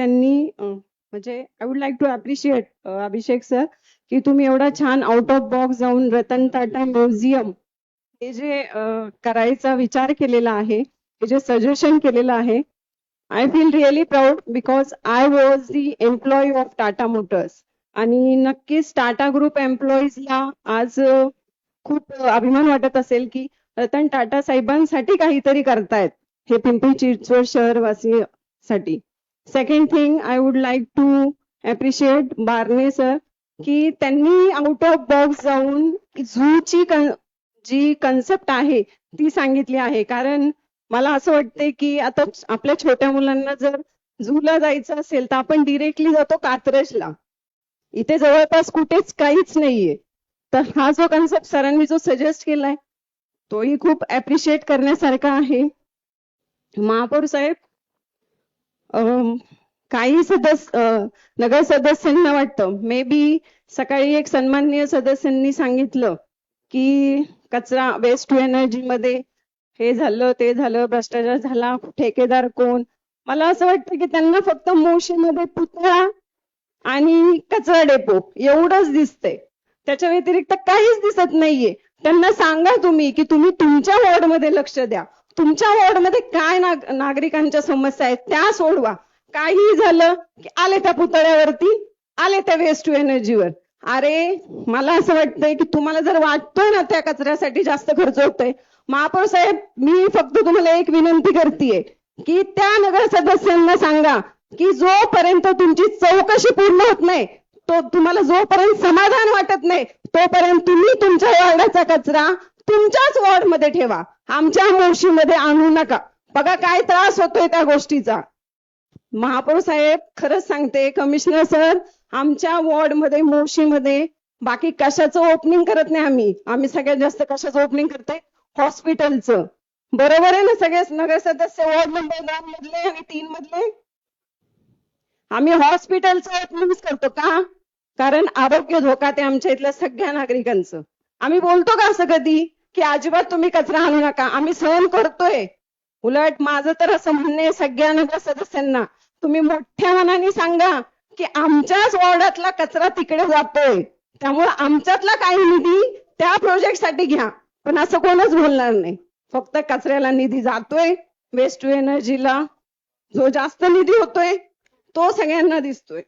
त्यांनी म्हणजे I would like to appreciate Abhishek sir की तुम्ही एवढा छान आउट ऑफ बॉक्स जाऊन रतन टाटा म्युझियम हे जे करायचा विचार केलेला आहे, हे जे सजेशन केलेलं आहे, I feel really proud because I was the employee of Tata Motors. आणि नक्कीच टाटा ग्रुप एम्प्लॉईजला आज खूप अभिमान वाटत असेल की रतन टाटा साहेबांसाठी काहीतरी करतायत हे पिंपरी चिंचवड शहरवासीसाठी. Second thing I would like to appreciate Barne sir की त्यांनी आउट ऑफ बॉक्स जाऊन झूची जी कन्सेप्ट आहे ती सांगितली आहे. कारण मला असं वाटतंय की आता आपल्या छोट्या मुलांना जर झूला जायचं असेल तर आपण डिरेक्टली जातो कात्रजला, इथे जवळपास कुठेच काहीच नाहीये. तर हा जो कन्सेप्ट सरांनी जो सजेस्ट केलाय तोही खूप अप्रिशिएट करण्यासारखा आहे. महापौर साहेब, काही नगर सदस्यांना वाटतं मे बी सकाळी एक सन्माननीय सदस्यांनी सांगितलं की कचरा वेस्ट टू एनर्जी मध्ये हे झालं ते झालं, भ्रष्टाचार झाला, ठेकेदार कोण. मला असं वाटतं की त्यांना फक्त मोशीमध्ये पुतळा आणि कचरा डेपो एवढंच दिसतंय, त्याच्या व्यतिरिक्त काहीच दिसत नाहीये. त्यांना सांगा तुम्ही की तुम्ही तुमच्या वॉर्डमध्ये लक्ष द्या, तुमच्या वॉर्डमध्ये काय नागरिकांच्या समस्या आहेत त्या सोडवा. काही झालं की आले त्या पुतळ्यावरती, आले त्या वेस्ट टू एनर्जीवर. अरे मला असं वाटतंय की तुम्हाला जर वाटतोय ना त्या कचऱ्यासाठी जास्त खर्च होतोय, महापौर साहेब मी फक्त तुम्हाला एक विनंती करतेय की त्या नगर सदस्यांना सांगा की जोपर्यंत तुमची चौकशी पूर्ण होत नाही, तो तुम्हाला जोपर्यंत समाधान वाटत नाही तोपर्यंत तुम्ही तुमच्या वॉर्डाचा कचरा तुमच्याच वॉर्डमध्ये ठेवा, आमच्या मोशीमध्ये आणू नका. बघा काय त्रास होतोय त्या गोष्टीचा. महापौर साहेब खरंच सांगते, कमिशनर सर, आमच्या वॉर्डमध्ये मोशीमध्ये बाकी कशाचं ओपनिंग करत नाही आम्ही सगळ्यात जास्त कशाचं ओपनिंग करतोय, हॉस्पिटलचं. बरोबर आहे ना सगळे नगर सदस्य वॉर्ड नंबर 2 मधले आणि 3 मधले? आम्ही हॉस्पिटलचं ओपनिंग करतो का? कारण आरोग्य धोका ते आमच्या इथल्या सगळ्या नागरिकांचं. आम्ही बोलतो का असं कधी की अजिबात तुम्ही कचरा आणू नका? आम्ही सहन करतोय. उलट माझं तर असं म्हणणं आहे सगळ्या नगर सदस्यांना, तुम्ही मोठ्या मनाने सांगा की आमच्याच वॉर्डातला कचरा तिकडे जातोय, त्यामुळे आमच्यातला काही निधी त्या प्रोजेक्टसाठी घ्या. पण असं कोणच बोलणार नाही. फक्त कचऱ्याला निधी जातोय, वेस्ट टू एनर्जीला जो जास्त निधी होतोय तो सगळ्यांना दिसतोय.